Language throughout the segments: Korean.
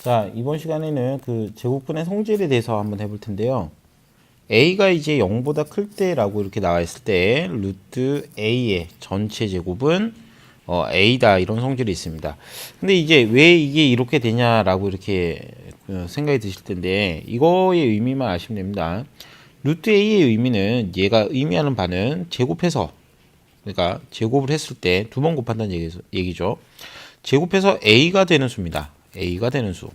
자, 이번 시간에는 그 제곱근의 성질에 대해서 한번 해볼 텐데요. a가 이제 0보다 클 때라고 이렇게 나와 있을 때 루트 a의 전체 제곱은 a다 이런 성질이 있습니다. 근데 이제 왜 이게 이렇게 되냐라고 이렇게 생각이 드실 텐데 이거의 의미만 아시면 됩니다. 루트 a의 의미는 얘가 의미하는 바는 제곱해서, 그러니까 제곱을 했을 때 두 번 곱한다는 얘기죠. 제곱해서 a가 되는 수입니다. a가 되는 수.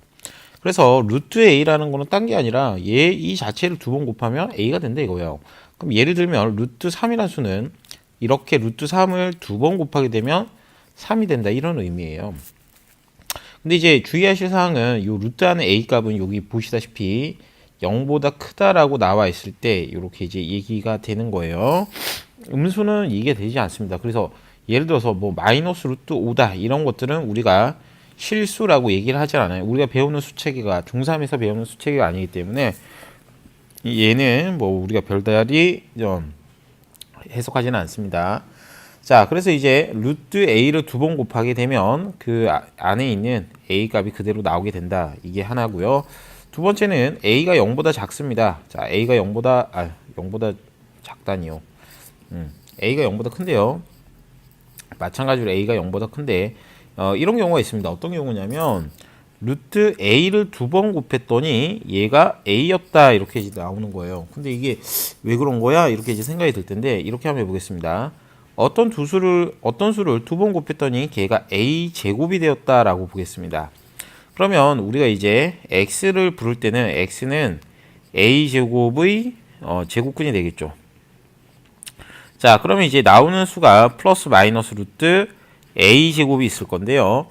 그래서 루트 a라는 거는 딴 게 아니라 얘 이 자체를 두 번 곱하면 a가 된다 이거예요. 그럼 예를 들면 루트 3이라는 수는 이렇게 루트 3을 두 번 곱하게 되면 3이 된다 이런 의미예요. 근데 이제 주의하실 사항은 이 루트 안에 a 값은 여기 보시다시피 0보다 크다라고 나와 있을 때 이렇게 이제 얘기가 되는 거예요. 음수는 이게 되지 않습니다. 그래서 예를 들어서 뭐 마이너스 루트 5다 이런 것들은 우리가 실수라고 얘기를 하지 않아요. 우리가 배우는 수체계가 중3에서 배우는 수체계가 아니기 때문에 얘는 뭐 우리가 별다리 해석하지는 않습니다. 자, 그래서 이제 루트 a를 두 번 곱하게 되면 그 안에 있는 a 값이 그대로 나오게 된다. 이게 하나고요. 두 번째는 a가 0보다 작습니다. 자, a가 0보다 작다니요. a가 0보다 큰데요. 마찬가지로 a가 0보다 큰데 이런 경우가 있습니다. 어떤 경우냐면 루트 a를 두 번 곱했더니 얘가 a였다 이렇게 이제 나오는 거예요. 근데 이게 왜 그런 거야? 이렇게 이제 생각이 들 텐데 이렇게 한번 해보겠습니다. 어떤 수를 두 번 곱했더니 걔가 a 제곱이 되었다라고 보겠습니다. 그러면 우리가 이제 x를 부를 때는 x는 a 제곱의 제곱근이 되겠죠. 자, 그러면 이제 나오는 수가 플러스 마이너스 루트 a 제곱이 있을 건데요.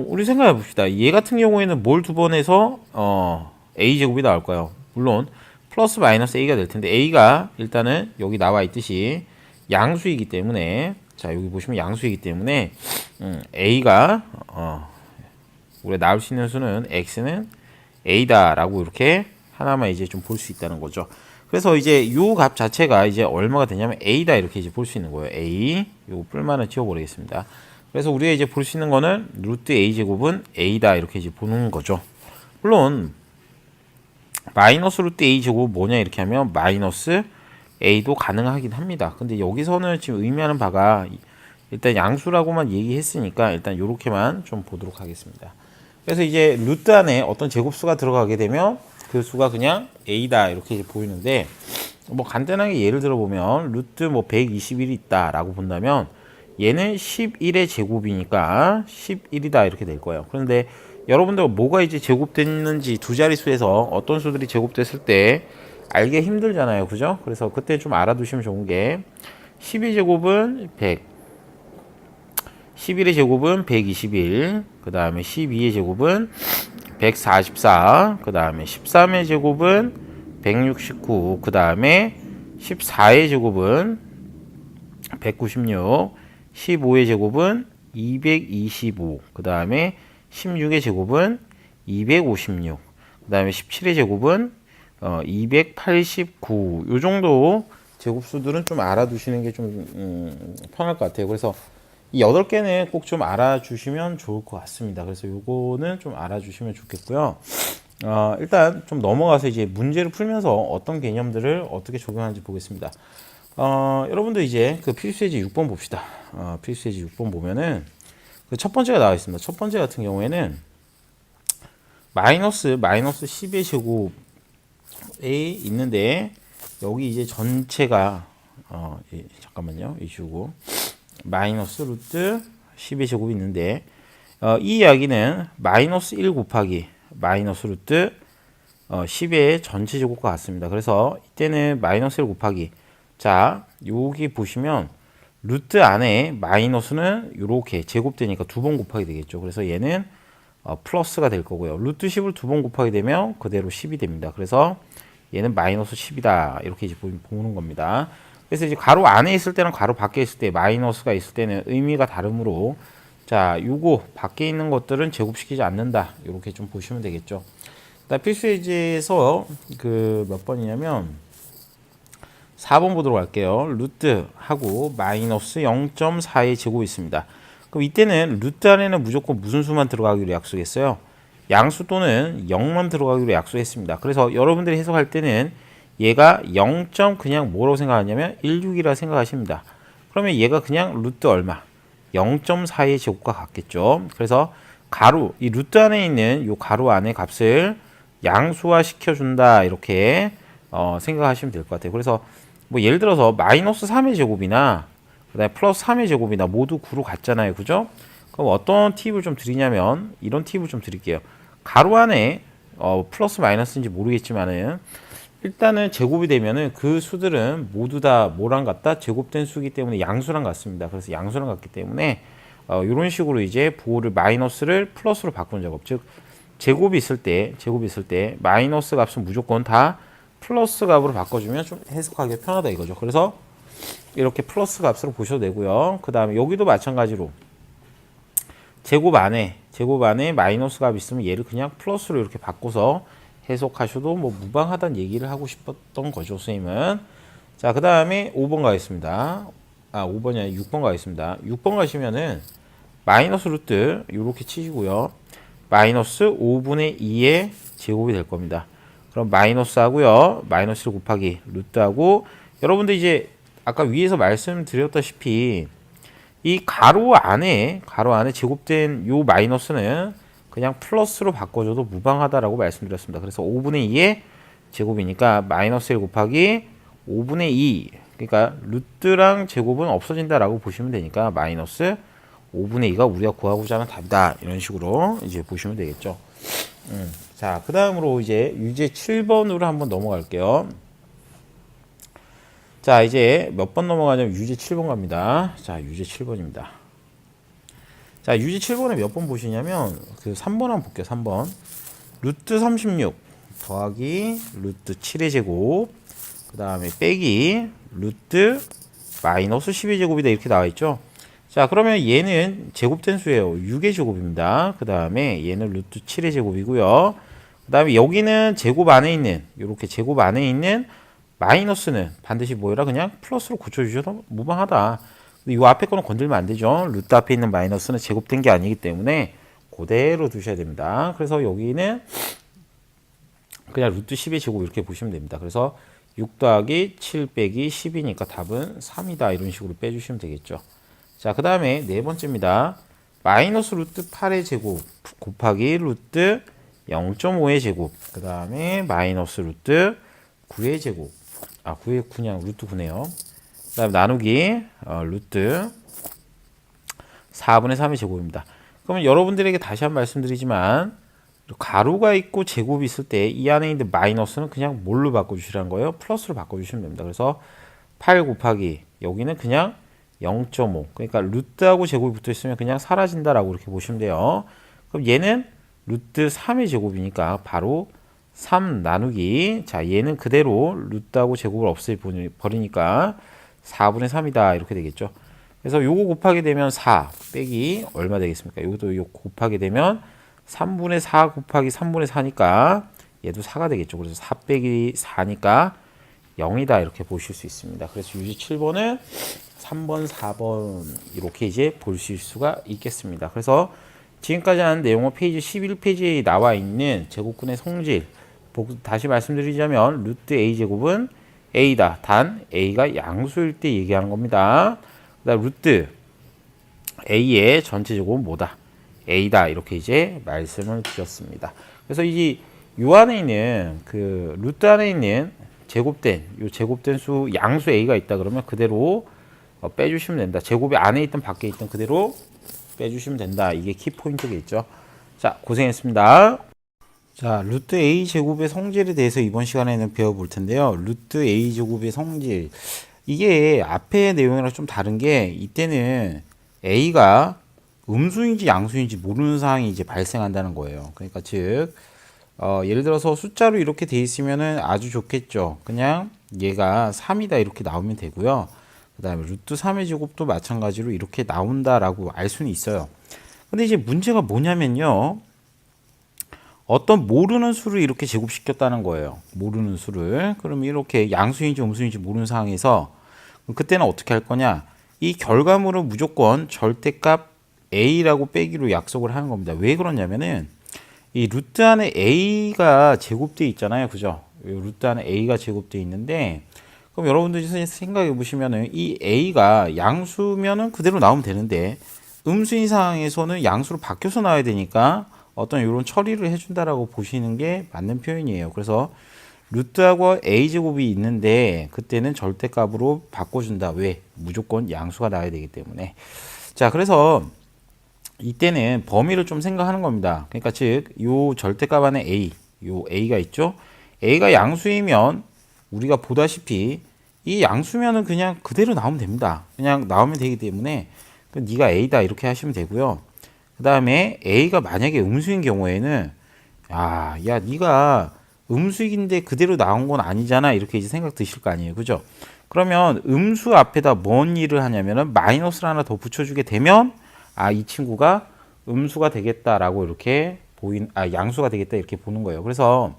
우리 생각해 봅시다. 얘 같은 경우에는 뭘 두 번 해서 a 제곱이 나올까요? 물론 플러스 마이너스 a가 될 텐데 a가 일단은 여기 나와 있듯이 양수이기 때문에, 자 여기 보시면 양수이기 때문에 a가 우리가 나올 수 있는 수는 x는 a다라고 이렇게 하나만 이제 좀 볼 수 있다는 거죠. 그래서 이제 요 값 자체가 이제 얼마가 되냐면 a다 이렇게 이제 볼 수 있는 거예요. a 요거 뿔만은 지워버리겠습니다. 그래서 우리가 이제 볼 수 있는 거는 루트 a 제곱은 a다 이렇게 이제 보는 거죠. 물론 마이너스 루트 a 제곱 뭐냐 이렇게 하면 마이너스 a도 가능하긴 합니다. 근데 여기서는 지금 의미하는 바가 일단 양수라고만 얘기했으니까 일단 요렇게만 좀 보도록 하겠습니다. 그래서 이제 루트 안에 어떤 제곱수가 들어가게 되면 그 수가 그냥 a다 이렇게 보이는데, 뭐 간단하게 예를 들어 보면 루트 뭐 121이 있다라고 본다면 얘는 11의 제곱이니까 11이다 이렇게 될 거예요. 그런데 여러분들 뭐가 이제 제곱됐는지 두 자릿수에서 어떤 수들이 제곱됐을 때 알기 힘들잖아요. 그죠? 그래서 그때 좀 알아두시면 좋은 게 12제곱은 100, 11의 제곱은 121, 그 다음에 12의 제곱은 144, 그 다음에 13의 제곱은 169, 그 다음에 14의 제곱은 196, 15의 제곱은 225, 그 다음에 16의 제곱은 256, 그 다음에 17의 제곱은 289. 요 정도 제곱수들은 좀 알아두시는 게 좀 편할 것 같아요. 그래서 이 8개는 꼭 좀 알아주시면 좋을 것 같습니다. 그래서 요거는 좀 알아주시면 좋겠고요. 일단 좀 넘어가서 이제 문제를 풀면서 어떤 개념들을 어떻게 적용하는지 보겠습니다. 여러분들 이제 그 필수예제 6번 봅시다. 필수예제 6번 보면은 그 첫 번째가 나와 있습니다. 첫 번째 같은 경우에는 마이너스 10의 제곱에 있는데 여기 이제 전체가 잠깐만요. 이슈고 마이너스 루트 10의 제곱이 있는데 이 이야기는 마이너스 1 곱하기 마이너스 루트 10의 전체 제곱과 같습니다. 그래서 이때는 마이너스 1 곱하기, 자 여기 보시면 루트 안에 마이너스는 이렇게 제곱되니까 두 번 곱하게 되겠죠. 그래서 얘는 플러스가 될 거고요. 루트 10을 두 번 곱하게 되면 그대로 10이 됩니다. 그래서 얘는 마이너스 10이다 이렇게 이제 보는 겁니다. 그래서 이제 괄호 안에 있을 때랑 괄호 밖에 있을 때 마이너스가 있을 때는 의미가 다르므로, 자 요거 밖에 있는 것들은 제곱시키지 않는다 이렇게 좀 보시면 되겠죠. 필수예제에서 그 몇 번이냐면 4번 보도록 할게요. 루트하고 마이너스 0.4의 제곱이 있습니다. 그럼 이때는 루트 안에는 무조건 무슨 수만 들어가기로 약속했어요? 양수 또는 0만 들어가기로 약속했습니다. 그래서 여러분들이 해석할 때는 얘가 0. 그냥 뭐라고 생각하냐면 16이라 생각하십니다. 그러면 얘가 그냥 루트 얼마? 0.4의 제곱과 같겠죠. 그래서 가로, 이 루트 안에 있는 이 가로 안에 값을 양수화 시켜준다. 이렇게 생각하시면 될 것 같아요. 그래서 뭐 예를 들어서 마이너스 3의 제곱이나 그다음에 플러스 3의 제곱이나 모두 9로 같잖아요. 그죠? 그럼 어떤 팁을 좀 드리냐면 이런 팁을 좀 드릴게요. 가로 안에 플러스 마이너스인지 모르겠지만은 일단은 제곱이 되면은 그 수들은 모두 다 뭐랑 같다? 제곱된 수이기 때문에 양수랑 같습니다. 그래서 양수랑 같기 때문에 이런 식으로 이제 부호를 마이너스를 플러스로 바꾸는 작업. 즉 제곱이 있을 때 마이너스 값은 무조건 다 플러스 값으로 바꿔주면 좀 해석하기 편하다 이거죠. 그래서 이렇게 플러스 값으로 보셔도 되고요. 그 다음에 여기도 마찬가지로 제곱 안에 마이너스 값이 있으면 얘를 그냥 플러스로 이렇게 바꿔서 해석하셔도 뭐 무방하다는 얘기를 하고 싶었던 거죠, 선생님은. 자, 그 다음에 5번 가겠습니다. 5번이 아니라 6번 가겠습니다. 6번 가시면은 마이너스 루트 이렇게 치시고요. 마이너스 5분의 2의 제곱이 될 겁니다. 그럼 마이너스 하고요. 마이너스를 곱하기 루트하고 여러분들 이제 아까 위에서 말씀드렸다시피 이 가로 안에 제곱된 요 마이너스는 그냥 플러스로 바꿔줘도 무방하다라고 말씀드렸습니다. 그래서 5분의 2의 제곱이니까 마이너스 1 곱하기 5분의 2 그러니까 루트랑 제곱은 없어진다라고 보시면 되니까 마이너스 5분의 2가 우리가 구하고자 하는 답이다. 이런 식으로 이제 보시면 되겠죠. 자, 그 다음으로 이제 유제 7번으로 한번 넘어갈게요. 자, 이제 몇 번 넘어가냐면 유제 7번 갑니다. 자, 유제 7번입니다. 자, 유제 7번에 몇 번 보시냐면 그 3번 한번 볼게요. 3번. 루트 36 더하기 루트 7의 제곱 그 다음에 빼기 루트 마이너스 10의 제곱이다. 이렇게 나와 있죠. 자, 그러면 얘는 제곱된 수예요. 6의 제곱입니다. 그 다음에 얘는 루트 7의 제곱이고요. 그 다음에 여기는 제곱 안에 있는 이렇게 제곱 안에 있는 마이너스는 반드시 뭐라 그냥 플러스로 고쳐주셔도 무방하다. 이 앞에 거는 건들면 안 되죠. 루트 앞에 있는 마이너스는 제곱된 게 아니기 때문에 그대로 두셔야 됩니다. 그래서 여기는 그냥 루트 10의 제곱 이렇게 보시면 됩니다. 그래서 6 더하기 7 빼기 10이니까 답은 3이다. 이런 식으로 빼주시면 되겠죠. 자, 그 다음에 네 번째입니다. 마이너스 루트 8의 제곱 곱하기 루트 0.5의 제곱 그 다음에 마이너스 루트 9의 제곱 9의 그냥 루트 9네요. 그 다음에 나누기 루트 4분의 3의 제곱입니다. 그러면 여러분들에게 다시 한번 말씀드리지만 가로가 있고 제곱이 있을 때 이 안에 있는 마이너스는 그냥 뭘로 바꿔주시라는 거예요? 플러스로 바꿔주시면 됩니다. 그래서 8 곱하기 여기는 그냥 0.5 그러니까 루트하고 제곱이 붙어 있으면 그냥 사라진다라고 이렇게 보시면 돼요. 그럼 얘는 루트 3의 제곱이니까 바로 3 나누기 자 얘는 그대로 루트하고 제곱을 없애버리니까 4분의 3이다 이렇게 되겠죠. 그래서 요거 곱하게 되면 4 빼기 얼마 되겠습니까? 요것도 요 곱하게 되면 3분의 4 곱하기 3분의 4니까 얘도 4가 되겠죠. 그래서 4 빼기 4니까 0이다 이렇게 보실 수 있습니다. 그래서 유지 7번은 3번, 4번 이렇게 이제 보실 수가 있겠습니다. 그래서 지금까지 한 내용은 페이지 11페이지에 나와 있는 제곱근의 성질 다시 말씀드리자면 루트 a제곱은 a다. 단 a가 양수일 때 얘기하는 겁니다. 그다음 루트 a의 전체 제곱은 뭐다? a다. 이렇게 이제 말씀을 드렸습니다. 그래서 이 안에 있는 그 루트 안에 있는 제곱된 수 양수 a가 있다 그러면 그대로 빼주시면 된다. 제곱이 안에 있든 밖에 있든 그대로 빼주시면 된다. 이게 키포인트겠죠. 자, 고생했습니다. 자, 루트 a 제곱의 성질에 대해서 이번 시간에는 배워볼 텐데요. 루트 a 제곱의 성질 이게 앞의 내용이랑 좀 다른 게 이때는 a가 음수인지 양수인지 모르는 상황이 이제 발생한다는 거예요. 그러니까 즉 예를 들어서 숫자로 이렇게 돼 있으면은 아주 좋겠죠. 그냥 얘가 3이다 이렇게 나오면 되고요. 그 다음에 루트 3의 제곱도 마찬가지로 이렇게 나온다라고 알 수는 있어요. 근데 이제 문제가 뭐냐면요. 어떤 모르는 수를 이렇게 제곱시켰다는 거예요. 모르는 수를. 그러면 이렇게 양수인지 음수인지 모르는 상황에서 그때는 어떻게 할 거냐. 이 결과물은 무조건 절대값 A라고 빼기로 약속을 하는 겁니다. 왜 그러냐면은 이 루트 안에 a가 제곱되어 있잖아요. 그죠? 이 루트 안에 a가 제곱되어 있는데, 그럼 여러분들이 생각해 보시면은 이 a가 양수면은 그대로 나오면 되는데, 음수인 상황에서는 양수로 바뀌어서 나와야 되니까 어떤 이런 처리를 해준다라고 보시는 게 맞는 표현이에요. 그래서 루트하고 a제곱이 있는데 그때는 절대값으로 바꿔준다. 왜? 무조건 양수가 나와야 되기 때문에. 자, 그래서 이때는 범위를 좀 생각하는 겁니다. 그러니까 즉, 요 절대값 안에 a, 요 a가 있죠. a가 양수이면 우리가 보다시피 이 양수면은 그냥 그대로 나오면 됩니다. 그냥 나오면 되기 때문에 네가 a다 이렇게 하시면 되고요. 그 다음에 a가 만약에 음수인 경우에는 야 네가 음수인데 그대로 나온 건 아니잖아 이렇게 이제 생각 드실 거 아니에요. 그죠? 그러면 음수 앞에다 뭔 일을 하냐면은 마이너스를 하나 더 붙여주게 되면 이 친구가 음수가 되겠다라고 이렇게 양수가 되겠다 이렇게 보는 거예요. 그래서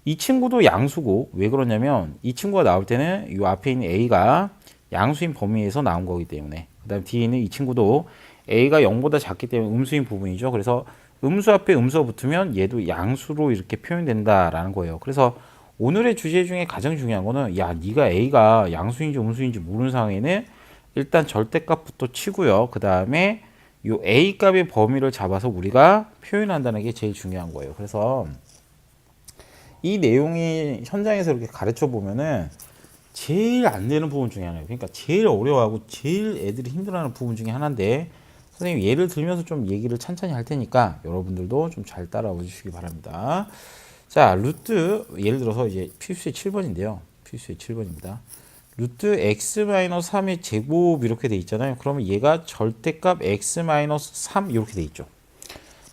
이 친구도 양수고 왜 그러냐면 이 친구가 나올 때는 이 앞에 있는 a가 양수인 범위에서 나온 거기 때문에, 그 다음 뒤에 있는 이 친구도 a가 0보다 작기 때문에 음수인 부분이죠. 그래서 음수 앞에 음수가 붙으면 얘도 양수로 이렇게 표현된다라는 거예요. 그래서 오늘의 주제 중에 가장 중요한 거는 네가 a가 양수인지 음수인지 모르는 상황에는 일단 절대값부터 치고요. 그 다음에 요 a 값의 범위를 잡아서 우리가 표현한다는 게 제일 중요한 거예요. 그래서 이 내용이 현장에서 이렇게 가르쳐 보면은 제일 안 되는 부분 중에 하나예요. 그러니까 제일 어려워하고 제일 애들이 힘들어하는 부분 중에 하나인데, 선생님 예를 들면서 좀 얘기를 찬찬히 할 테니까 여러분들도 좀 잘 따라와 주시기 바랍니다. 자, 루트 예를 들어서 이제 필수의 7번인데요. 필수의 7번입니다. 루트 x-3의 제곱 이렇게 돼 있잖아요. 그러면 얘가 절대값 x-3 이렇게 돼 있죠.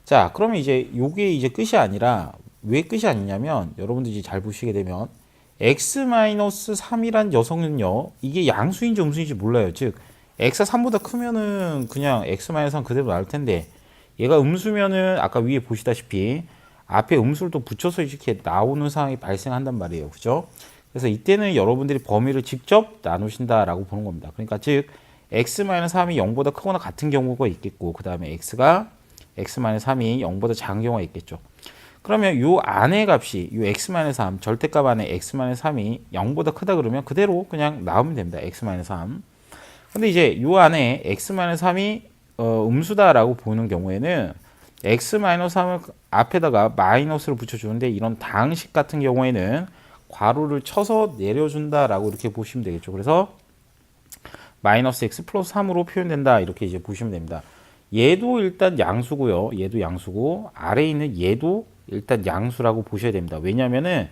자, 그러면 이제 요게 이제 끝이 아니라, 왜 끝이 아니냐면 여러분들이 잘 보시게 되면 x-3이란 녀석은요, 이게 양수인지 음수인지 몰라요. 즉 x가 3보다 크면은 그냥 x-3 그대로 나올 텐데, 얘가 음수면은 아까 위에 보시다시피 앞에 음수를 또 붙여서 이렇게 나오는 상황이 발생한단 말이에요. 그죠? 그래서 이때는 여러분들이 범위를 직접 나누신다라고 보는 겁니다. 그러니까 즉 x-3이 0보다 크거나 같은 경우가 있겠고, 그 다음에 x-3이 0보다 작은 경우가 있겠죠. 그러면 요 안의 값이 요 x-3 절대값 안에 x-3이 0보다 크다 그러면 그대로 그냥 나오면 됩니다. x-3. 근데 이제 요 안에 x-3이 음수다라고 보는 경우에는 x-3을 앞에다가 마이너스를 붙여주는데, 이런 당식 같은 경우에는 괄호를 쳐서 내려준다라고 이렇게 보시면 되겠죠. 그래서 마이너스 x 플러스 3으로 표현된다 이렇게 이제 보시면 됩니다. 얘도 일단 양수고요. 얘도 양수고 아래에 있는 얘도 일단 양수라고 보셔야 됩니다. 왜냐하면은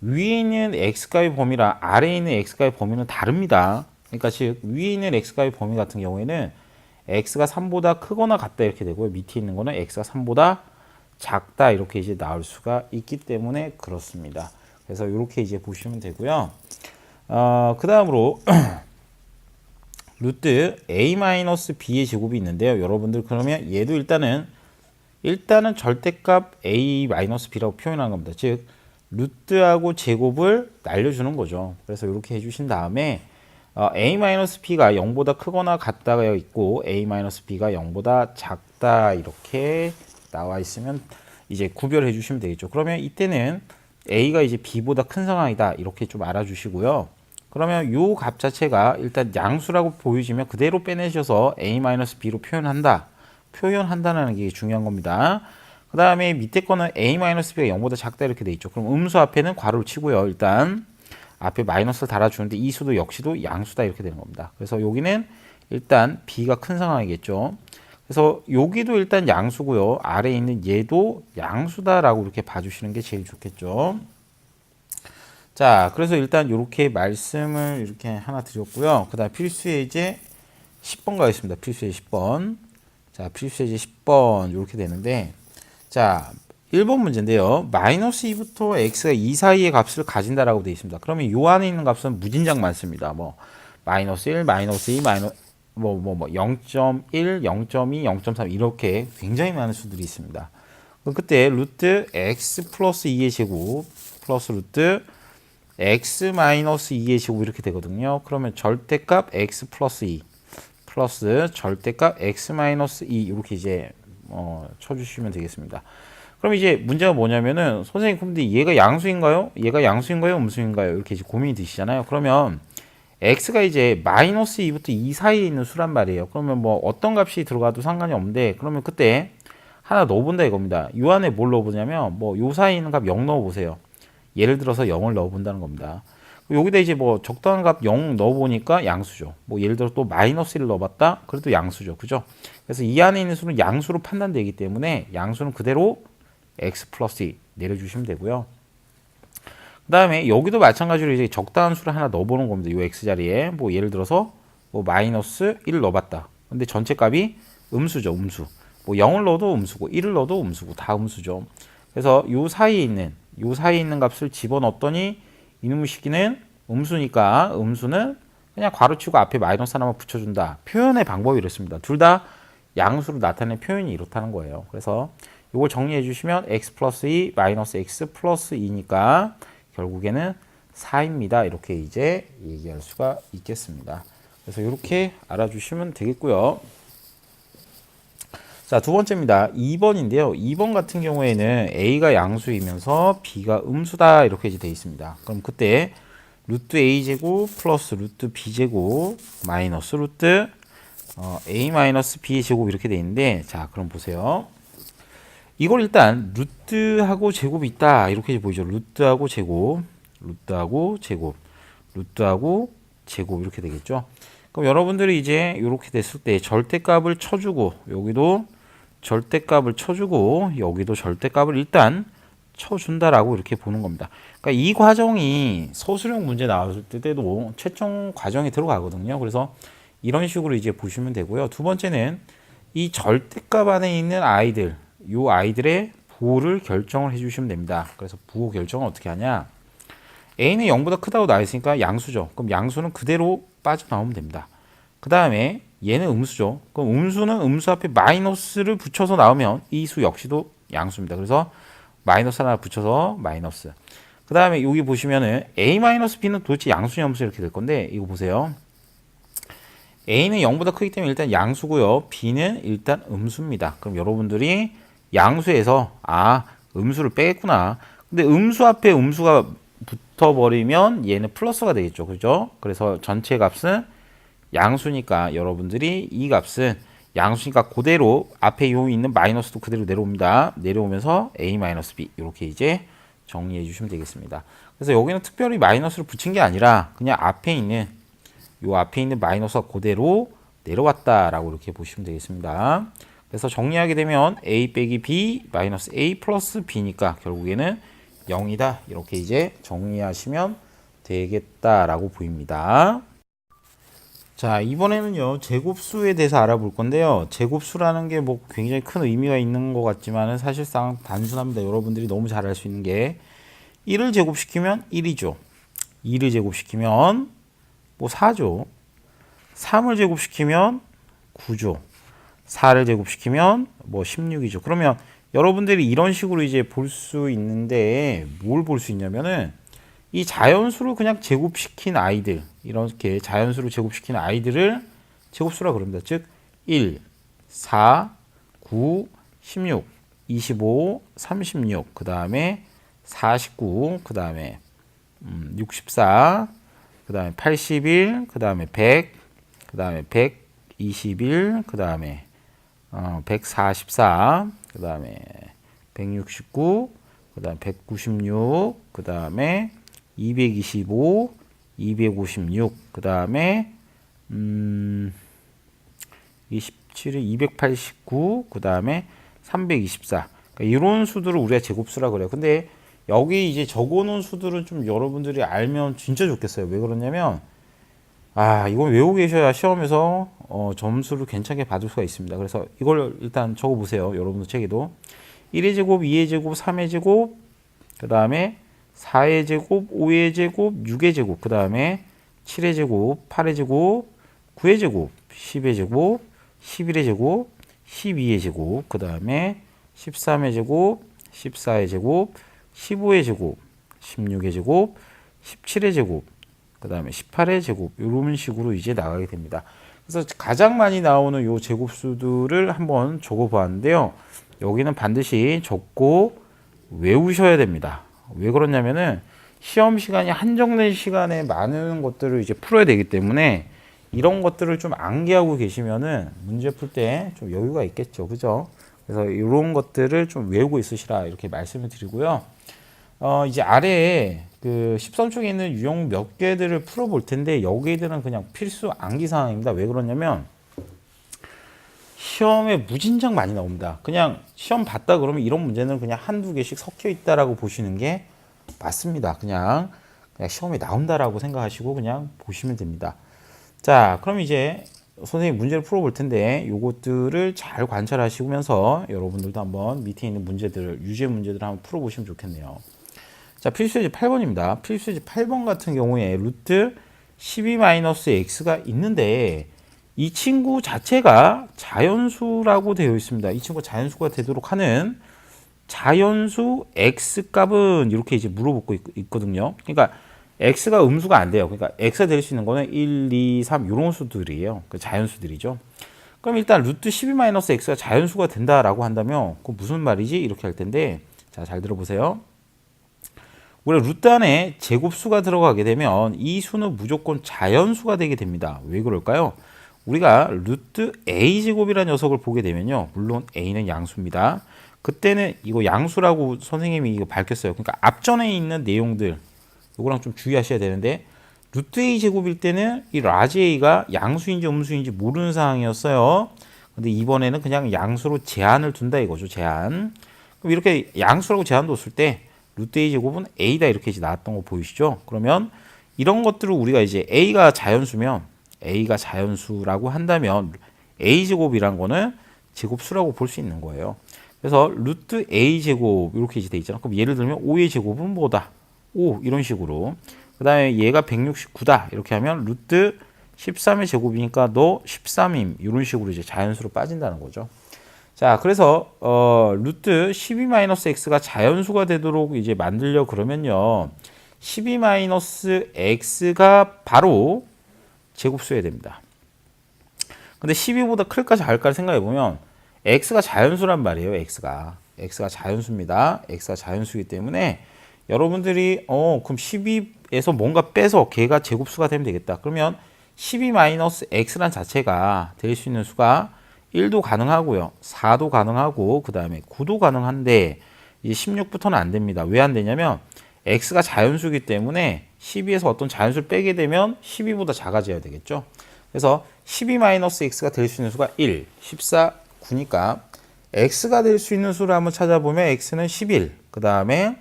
위에 있는 x값의 범위랑 아래에 있는 x값의 범위는 다릅니다. 그러니까 즉 위에 있는 x값의 범위 같은 경우에는 x가 3보다 크거나 같다 이렇게 되고요. 밑에 있는 거는 x가 3보다 작다 이렇게 이제 나올 수가 있기 때문에 그렇습니다. 그래서 이렇게 이제 보시면 되고요. 그 다음으로 루트 a-b의 제곱이 있는데요. 여러분들 그러면 얘도 일단은 절대값 a-b라고 표현한 겁니다. 즉 루트하고 제곱을 날려주는 거죠. 그래서 이렇게 해주신 다음에 a-b가 0보다 크거나 같다가 있고 a-b가 0보다 작다 이렇게 나와 있으면 이제 구별해 주시면 되겠죠. 그러면 이때는 a가 이제 b보다 큰 상황이다 이렇게 좀 알아주시고요. 그러면 요 값 자체가 일단 양수라고 보여지면 그대로 빼내셔서 a-b로 표현한다는 게 중요한 겁니다. 그 다음에 밑에 거는 a-b가 0보다 작다 이렇게 돼 있죠. 그럼 음수 앞에는 괄호를 치고요. 일단 앞에 마이너스를 달아주는데 이 수도 역시도 양수다 이렇게 되는 겁니다. 그래서 여기는 일단 b가 큰 상황이겠죠. 그래서 여기도 일단 양수고요. 아래에 있는 얘도 양수다라고 이렇게 봐주시는 게 제일 좋겠죠. 자, 그래서 일단 이렇게 말씀을 이렇게 하나 드렸고요. 그 다음 필수의 이제 10번 가겠습니다. 필수의 10번. 자, 필수의 이제 10번 이렇게 되는데, 자, 1번 문제인데요. 마이너스 2부터 x가 2 사이의 값을 가진다라고 되어 있습니다. 그러면 요 안에 있는 값은 무진장 많습니다. 뭐 마이너스 1, 마이너스 2, 0.1, 0.2, 0.3 이렇게 굉장히 많은 수들이 있습니다. 그럼 그때 루트 x 플러스 2의 제곱 플러스 루트 x 마이너스 2의 제곱 이렇게 되거든요. 그러면 절대값 x 플러스 2 플러스 절대값 x 마이너스 2 이렇게 이제 쳐주시면 되겠습니다. 그럼 이제 문제가 뭐냐면은 선생님 근데 얘가 양수인가요? 얘가 양수인가요? 음수인가요? 이렇게 이제 고민이 드시잖아요. 그러면 x가 이제 마이너스 2부터 2 사이에 있는 수란 말이에요. 그러면 뭐 어떤 값이 들어가도 상관이 없는데 그러면 그때 하나 넣어본다 이겁니다. 요 안에 뭘 넣어보냐면 뭐 요 사이에 있는 값 0 넣어보세요. 예를 들어서 0을 넣어본다는 겁니다. 여기다 이제 뭐 적당한 값 0 넣어보니까 양수죠. 뭐 예를 들어 또 마이너스 1 넣어봤다? 그래도 양수죠. 그죠? 그래서 이 안에 있는 수는 양수로 판단되기 때문에 양수는 그대로 x 플러스 2 내려주시면 되고요. 그 다음에 여기도 마찬가지로 이제 적당한 수를 하나 넣어보는 겁니다. 이 x 자리에 뭐 예를 들어서 뭐 마이너스 1을 넣어봤다. 근데 전체 값이 음수죠. 음수. 뭐 0을 넣어도 음수고 1을 넣어도 음수고 다 음수죠. 그래서 요 사이에 있는 값을 집어넣었더니 이놈의 시기는 음수니까 음수는 그냥 괄호치고 앞에 마이너스 하나만 붙여준다. 표현의 방법이 이렇습니다. 둘 다 양수로 나타내는 표현이 이렇다는 거예요. 그래서 이걸 정리해 주시면 x 플러스 2 마이너스 x 플러스 2니까 결국에는 4입니다. 이렇게 이제 얘기할 수가 있겠습니다. 그래서 이렇게 알아주시면 되겠고요. 자, 두 번째입니다. 2번인데요. 2번 같은 경우에는 a가 양수이면서 b가 음수다 이렇게 이제 되어 있습니다. 그럼 그때 루트 a제곱 플러스 루트 b제곱 마이너스 루트 a 마이너스 b 제곱 이렇게 되어 있는데 자, 그럼 보세요. 이걸 일단 루트하고 제곱이 있다 이렇게 보이죠. 루트하고 제곱, 루트하고 제곱, 루트하고 제곱 이렇게 되겠죠. 그럼 여러분들이 이제 이렇게 됐을 때 절대값을 쳐주고 여기도 절대값을 쳐주고 여기도 절대값을 일단 쳐준다라고 이렇게 보는 겁니다. 그러니까 이 과정이 서술형 문제 나왔을 때도 최종 과정에 들어가거든요. 그래서 이런 식으로 이제 보시면 되고요. 두 번째는 이 절대값 안에 있는 아이들, 요 아이들의 부호를 결정을 해주시면 됩니다. 그래서 부호 결정은 어떻게 하냐? a는 0보다 크다고 나와 있으니까 양수죠. 그럼 양수는 그대로 빠져나오면 됩니다. 그 다음에 얘는 음수죠. 그럼 음수는 음수 앞에 마이너스를 붙여서 나오면 이 수 역시도 양수입니다. 그래서 마이너스 하나 붙여서 마이너스. 그 다음에 여기 보시면은 a-b는 도대체 양수냐 음수 이렇게 될 건데 이거 보세요. a는 0보다 크기 때문에 일단 양수고요. b는 일단 음수입니다. 그럼 여러분들이 양수에서 음수를 빼겠구나. 근데 음수 앞에 음수가 붙어버리면 얘는 플러스가 되겠죠. 그죠? 그래서 전체 값은 양수니까 여러분들이 이 값은 양수니까 그대로 앞에 요 있는 마이너스도 그대로 내려옵니다. 내려오면서 a-b 이렇게 이제 정리해 주시면 되겠습니다. 그래서 여기는 특별히 마이너스를 붙인 게 아니라 그냥 앞에 있는 마이너스가 그대로 내려왔다라고 이렇게 보시면 되겠습니다. 그래서 정리하게 되면 a 빼기 b 마이너스 a 플러스 b니까 결국에는 0이다 이렇게 이제 정리하시면 되겠다라고 보입니다. 자, 이번에는요 제곱수에 대해서 알아볼 건데요. 제곱수라는 게 뭐 굉장히 큰 의미가 있는 것 같지만은 사실상 단순합니다. 여러분들이 너무 잘 알 수 있는 게 1을 제곱시키면 1이죠. 2를 제곱시키면 뭐 4죠. 3을 제곱시키면 9죠. 4를 제곱시키면 뭐 16이죠. 그러면 여러분들이 이런 식으로 이제 볼 수 있는데 뭘 볼 수 있냐면은 이 자연수를 그냥 제곱시킨 아이들, 이렇게 자연수를 제곱시킨 아이들을 제곱수라 그럽니다. 즉 1, 4, 9, 16, 25, 36, 그 다음에 49, 그 다음에 64, 그 다음에 81, 그 다음에 100, 그 다음에 121, 그 다음에 144, 그 다음에 169, 그 다음에 196, 그 다음에 225, 256, 그 다음에 27에 289, 그 다음에 324. 그러니까 이런 수들을 우리가 제곱수라 그래요. 근데 여기 이제 적어놓은 수들은 좀 여러분들이 알면 진짜 좋겠어요. 왜 그러냐면 이건 외우고 계셔야 시험에서 점수를 괜찮게 받을 수가 있습니다. 그래서 이걸 일단 적어보세요. 여러분들 책에도 1의 제곱, 2의 제곱, 3의 제곱, 그 다음에 4의 제곱, 5의 제곱, 6의 제곱, 그 다음에 7의 제곱, 8의 제곱, 9의 제곱, 10의 제곱, 11의 제곱, 12의 제곱, 그 다음에 13의 제곱, 14의 제곱, 15의 제곱, 16의 제곱, 17의 제곱, 그 다음에 18의 제곱 이런 식으로 이제 나가게 됩니다. 그래서 가장 많이 나오는 요 제곱수들을 한번 적어 보았는데요. 여기는 반드시 적고 외우셔야 됩니다. 왜 그러냐면은 시험 시간이 한정된 시간에 많은 것들을 이제 풀어야 되기 때문에 이런 것들을 좀 암기하고 계시면은 문제 풀 때 좀 여유가 있겠죠. 그죠? 그래서 이런 것들을 좀 외우고 있으시라 이렇게 말씀을 드리고요. 이제 아래에 그 13쪽에 있는 유형 몇 개들을 풀어볼 텐데 여기들은 그냥 필수 암기 사항입니다. 왜 그러냐면 시험에 무진장 많이 나옵니다. 그냥 시험 봤다 그러면 이런 문제는 그냥 한두 개씩 섞여 있다라고 보시는 게 맞습니다. 그냥 시험에 나온다라고 생각하시고 그냥 보시면 됩니다. 자, 그럼 이제 선생님이 문제를 풀어볼 텐데 요것들을 잘 관찰하시면서 여러분들도 한번 밑에 있는 문제들을 유제 문제들을 한번 풀어보시면 좋겠네요. 자, 필수예제 8번입니다. 필수예제 8번 같은 경우에 루트 12-x가 있는데 이 친구 자체가 자연수라고 되어 있습니다. 이 친구가 자연수가 되도록 하는 자연수 x 값은 이렇게 이제 물어보고 있거든요. 그러니까 x가 음수가 안 돼요. 그러니까 x가 될 수 있는 거는 1, 2, 3 이런 수들이에요. 그 자연수들이죠. 그럼 일단 루트 12-x가 자연수가 된다라고 한다면 그 무슨 말이지? 이렇게 할 텐데 자, 잘 들어보세요. 우리가 루트 안에 제곱수가 들어가게 되면 이 수는 무조건 자연수가 되게 됩니다. 왜 그럴까요? 우리가 루트 a제곱이라는 녀석을 보게 되면요. 물론 a는 양수입니다. 그때는 이거 양수라고 선생님이 이거 밝혔어요. 그러니까 앞전에 있는 내용들 이거랑 좀 주의하셔야 되는데 루트 a 제곱일 때는 이 라지 a가 양수인지 음수인지 모르는 상황이었어요. 근데 이번에는 그냥 양수로 제한을 둔다 이거죠. 제한. 그럼 이렇게 양수라고 제한 뒀을 때 루트 a 제곱은 a다 이렇게 이제 나왔던 거 보이시죠? 그러면 이런 것들을 우리가 이제 a가 자연수라고 한다면 a 제곱이란 거는 제곱수라고 볼 수 있는 거예요. 그래서 루트 a 제곱 이렇게 이제 돼 있잖아. 그럼 예를 들면 5의 제곱은 뭐다? 5 이런 식으로. 그다음에 얘가 169다 이렇게 하면 루트 13의 제곱이니까 너 13임 이런 식으로 이제 자연수로 빠진다는 거죠. 자, 그래서 루트 12-x가 자연수가 되도록 이제 만들려 그러면요. 12-x가 바로 제곱수여야 됩니다. 근데 12보다 클까 작을까 생각해 보면 x가 자연수란 말이에요. x가 자연수입니다. x가 자연수이기 때문에 여러분들이 그럼 12에서 뭔가 빼서 걔가 제곱수가 되면 되겠다. 그러면 12-x란 자체가 될 수 있는 수가 1도 가능하고요. 4도 가능하고 그 다음에 9도 가능한데 이제 16부터는 안 됩니다. 왜 안 되냐면 x가 자연수이기 때문에 12에서 어떤 자연수를 빼게 되면 12보다 작아져야 되겠죠. 그래서 12-x가 될 수 있는 수가 1, 14, 9니까 x가 될 수 있는 수를 한번 찾아보면 x는 11, 그 다음에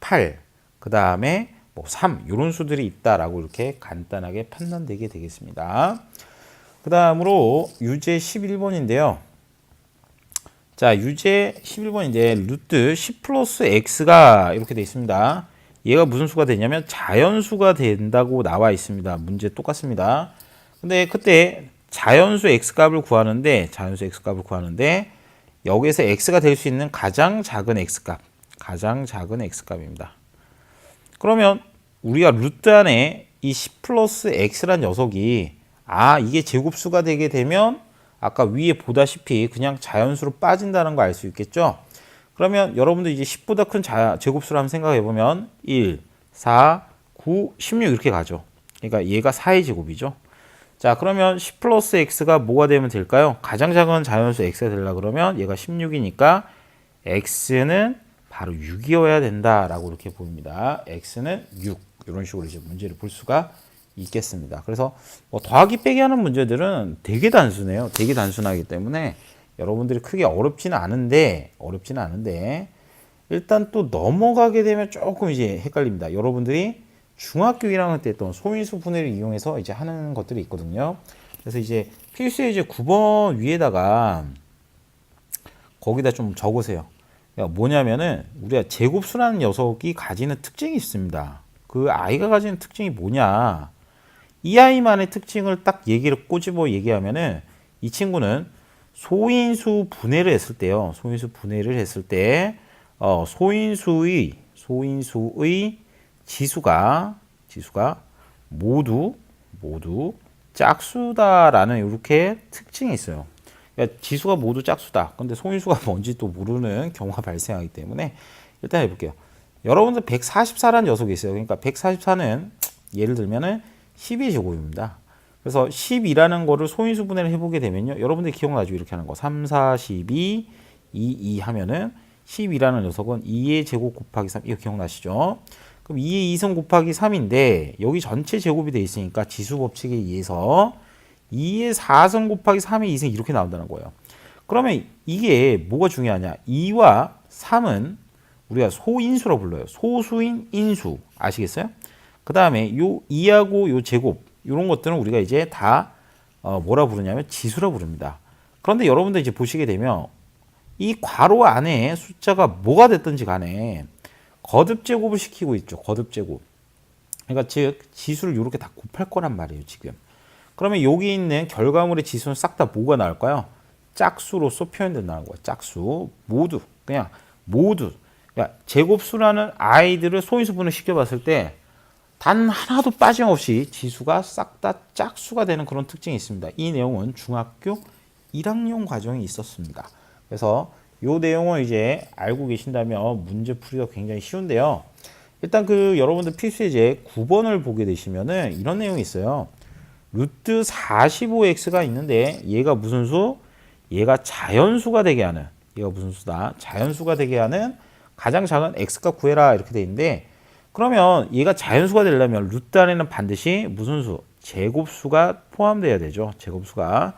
8, 그 다음에 뭐 3 이런 수들이 있다라고 이렇게 간단하게 판단되게 되겠습니다. 그 다음으로 유제 11번인데요. 자, 유제 11번인데 루트 10 플러스 x가 이렇게 되어 있습니다. 얘가 무슨 수가 되냐면 자연수가 된다고 나와 있습니다. 문제 똑같습니다. 근데 그때 자연수 x값을 구하는데 여기에서 x가 될 수 있는 가장 작은 x값입니다. 그러면 우리가 루트 안에 이 10 플러스 x란 녀석이 이게 제곱수가 되게 되면 아까 위에 보다시피 그냥 자연수로 빠진다는 거 알 수 있겠죠? 그러면 여러분들 이제 10보다 큰 제곱수를 한번 생각해 보면 1, 4, 9, 16 이렇게 가죠. 그러니까 얘가 4의 제곱이죠. 자, 그러면 10 플러스 x가 뭐가 되면 될까요? 가장 작은 자연수 x가 되려고 그러면 얘가 16이니까 x는 바로 6이어야 된다라고 이렇게 보입니다. x는 6. 이런 식으로 이제 문제를 볼 수가 있겠습니다. 그래서 뭐 더하기 빼기 하는 문제들은 되게 단순해요. 되게 단순하기 때문에 여러분들이 크게 어렵지는 않은데 일단 또 넘어가게 되면 조금 이제 헷갈립니다. 여러분들이 중학교 1학년 때 했던 소인수 분해를 이용해서 이제 하는 것들이 있거든요. 그래서 이제 필수에 이제 9번 위에다가 거기다 좀 적으세요. 그러니까 뭐냐면은 우리가 제곱수라는 녀석이 가지는 특징이 있습니다. 그 아이가 가지는 특징이 뭐냐? 이 아이만의 특징을 딱 얘기를 꼬집어 얘기하면은 이 친구는 소인수 분해를 했을 때요. 소인수의 지수가 모두 짝수다라는 이렇게 특징이 있어요. 그러니까 지수가 모두 짝수다. 근데 소인수가 뭔지 또 모르는 경우가 발생하기 때문에 일단 해볼게요. 여러분들 144라는 녀석이 있어요. 그러니까 144는 예를 들면은 12의 제곱입니다. 그래서 10이라는 거를 소인수 분해를 해보게 되면요. 여러분들이 기억나죠? 이렇게 하는 거. 3, 4, 12, 2 하면은 10이라는 녀석은 2의 제곱 곱하기 3. 이거 기억나시죠? 그럼 2의 2승 곱하기 3인데 여기 전체 제곱이 돼 있으니까 지수 법칙에 의해서 2의 4승 곱하기 3의 2승 이렇게 나온다는 거예요. 그러면 이게 뭐가 중요하냐? 2와 3은 우리가 소인수로 불러요. 소수인 인수. 아시겠어요? 그 다음에 요 2하고 요 제곱 이런 것들은 우리가 이제 다 뭐라 부르냐면 지수라 부릅니다. 그런데 여러분들 이제 보시게 되면 이 괄호 안에 숫자가 뭐가 됐든지 간에 거듭 제곱을 시키고 있죠. 거듭 제곱. 그러니까 즉 지수를 이렇게 다 곱할 거란 말이에요. 지금. 그러면 여기 있는 결과물의 지수는 싹 다 뭐가 나올까요? 짝수로서 표현된다는 거예요. 짝수 모두 그냥 모두. 그러니까 제곱수라는 아이들을 소인수분을 시켜봤을 때 단 하나도 빠짐없이 지수가 싹 다 짝수가 되는 그런 특징이 있습니다. 이 내용은 중학교 1학년 과정에 있었습니다. 그래서 이 내용을 이제 알고 계신다면 문제 풀이가 굉장히 쉬운데요. 일단 그 여러분들 필수예제 9번을 보게 되시면은 이런 내용이 있어요. 루트 45x가 있는데 얘가 무슨 수? 얘가 자연수가 되게 하는, 얘가 무슨 수다? 자연수가 되게 하는 가장 작은 x값 구해라 이렇게 돼 있는데, 그러면 얘가 자연수가 되려면 루트 안에는 반드시 무슨 수? 제곱수가 포함되어야 되죠. 제곱수가.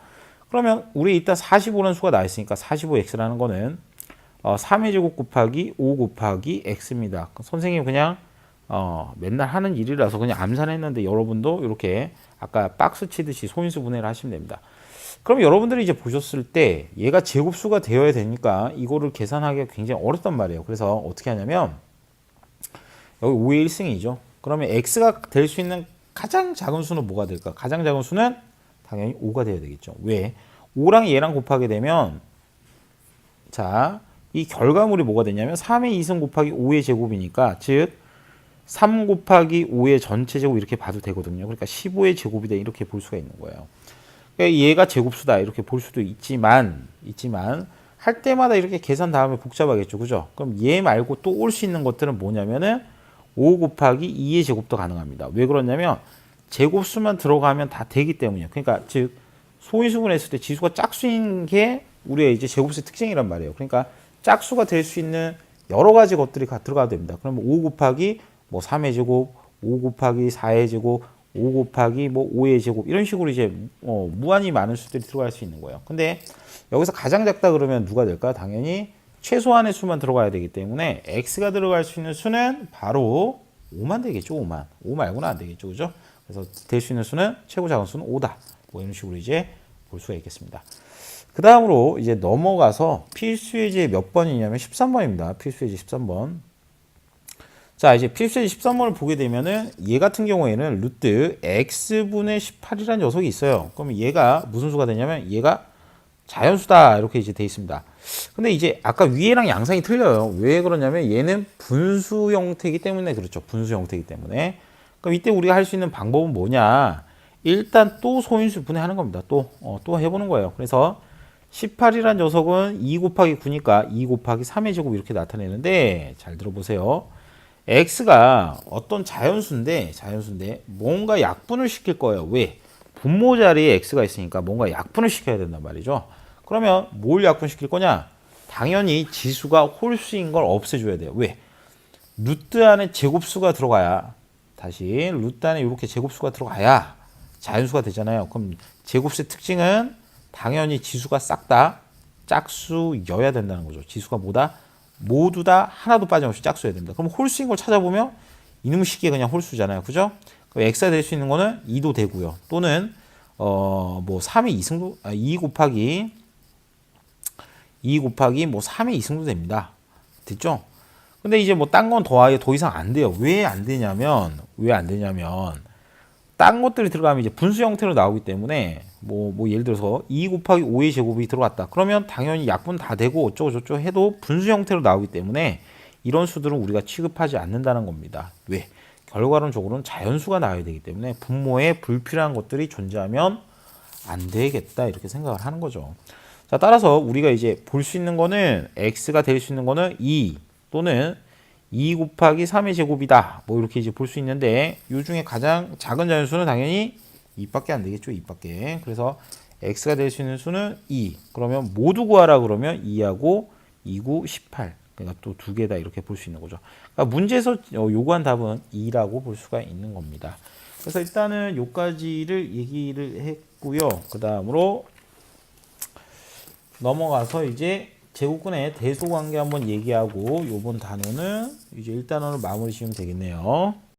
그러면 우리 일단 45라는 수가 나와 있으니까 45x라는 거는 3의 제곱 곱하기 5 곱하기 x입니다. 선생님이 그냥 맨날 하는 일이라서 그냥 암산했는데 여러분도 이렇게 아까 박스 치듯이 소인수 분해를 하시면 됩니다. 그럼 여러분들이 이제 보셨을 때 얘가 제곱수가 되어야 되니까 이거를 계산하기가 굉장히 어렵단 말이에요. 그래서 어떻게 하냐면 여기 5의 1승이죠. 그러면 x가 될 수 있는 가장 작은 수는 뭐가 될까? 가장 작은 수는 당연히 5가 돼야 되겠죠. 왜? 5랑 얘랑 곱하게 되면 자, 이 결과물이 뭐가 되냐면 3의 2승 곱하기 5의 제곱이니까 즉 3 곱하기 5의 전체 제곱 이렇게 봐도 되거든요. 그러니까 15의 제곱이다 이렇게 볼 수가 있는 거예요. 그러니까 얘가 제곱수다 이렇게 볼 수도 있지만 할 때마다 이렇게 계산 다음에 복잡하겠죠. 그죠? 그럼 얘 말고 또 올 수 있는 것들은 뭐냐면은 5 곱하기 2의 제곱도 가능합니다. 왜 그러냐면 제곱수만 들어가면 다 되기 때문이에요. 그러니까 즉 소인수분해 했을 때 지수가 짝수인 게 우리의 이제 제곱수의 특징이란 말이에요. 그러니까 짝수가 될 수 있는 여러 가지 것들이 들어가도 됩니다. 그러면 5 곱하기 뭐 3의 제곱, 5 곱하기 4의 제곱, 5 곱하기 뭐 5의 제곱 이런 식으로 이제 무한히 많은 수들이 들어갈 수 있는 거예요. 근데 여기서 가장 작다 그러면 누가 될까요? 당연히 최소한의 수만 들어가야 되기 때문에 x가 들어갈 수 있는 수는 바로 5만 되겠죠. 5만. 5 말고는 안 되겠죠. 그죠? 그래서 될 수 있는 수는 최고 작은 수는 5다. 뭐 이런 식으로 이제 볼 수가 있겠습니다. 그 다음으로 이제 넘어가서 필수예제 몇 번이냐면 13번입니다. 필수예제 13번. 자, 이제 필수예제 13번을 보게 되면은 얘 같은 경우에는 루트 x분의 18이라는 녀석이 있어요. 그러면 얘가 무슨 수가 되냐면 얘가 자연수다 이렇게 이제 돼 있습니다. 근데 이제 아까 위에랑 양상이 틀려요. 왜 그러냐면 얘는 분수 형태이기 때문에 그렇죠. 분수 형태이기 때문에. 그럼 이때 우리가 할 수 있는 방법은 뭐냐? 일단 또 소인수 분해하는 겁니다. 또 해보는 거예요. 그래서 18이란 녀석은 2 곱하기 9니까 2 곱하기 3의 제곱 이렇게 나타내는데 잘 들어보세요. x가 어떤 자연수인데 뭔가 약분을 시킬 거예요. 왜? 분모 자리에 x가 있으니까 뭔가 약분을 시켜야 된단 말이죠. 그러면 뭘 약분시킬 거냐? 당연히 지수가 홀수인 걸 없애줘야 돼요. 왜? 루트 안에 제곱수가 들어가야 다시 루트 안에 이렇게 제곱수가 들어가야 자연수가 되잖아요. 그럼 제곱수의 특징은 당연히 지수가 싹 다 짝수여야 된다는 거죠. 지수가 뭐다? 모두 다 하나도 빠짐없이 짝수여야 됩니다. 그럼 홀수인 걸 찾아보면 이놈의 식이 그냥 홀수잖아요. 그죠? 그럼 x가 될 수 있는 거는 2도 되고요. 또는 뭐 3의 2승도 2 곱하기 뭐 3의 2승도 됩니다. 됐죠? 근데 이제 뭐 딴 건 더 이상 안 돼요. 왜 안 되냐면 딴 것들이 들어가면 이제 분수 형태로 나오기 때문에 뭐 예를 들어서 2 곱하기 5의 제곱이 들어갔다. 그러면 당연히 약분 다 되고 어쩌고 저쩌고 해도 분수 형태로 나오기 때문에 이런 수들은 우리가 취급하지 않는다는 겁니다. 왜? 결과론적으로는 자연수가 나와야 되기 때문에 분모에 불필요한 것들이 존재하면 안 되겠다 이렇게 생각을 하는 거죠. 자, 자, 따라서 우리가 이제 볼 수 있는 거는 x가 될 수 있는 거는 2 또는 2 곱하기 3의 제곱이다. 뭐 이렇게 이제 볼 수 있는데 이 중에 가장 작은 자연수는 당연히 2밖에 안 되겠죠. 2밖에. 그래서 x가 될 수 있는 수는 2. 그러면 모두 구하라 그러면 2하고 2, 9, 18. 그러니까 또 두 개다 이렇게 볼 수 있는 거죠. 그러니까 문제에서 요구한 답은 2라고 볼 수가 있는 겁니다. 그래서 일단은 요까지를 얘기를 했고요. 그 다음으로 넘어가서 이제 제곱근의 대소관계 한번 얘기하고 요번 단어는 이제 1단원을 마무리 지으면 되겠네요.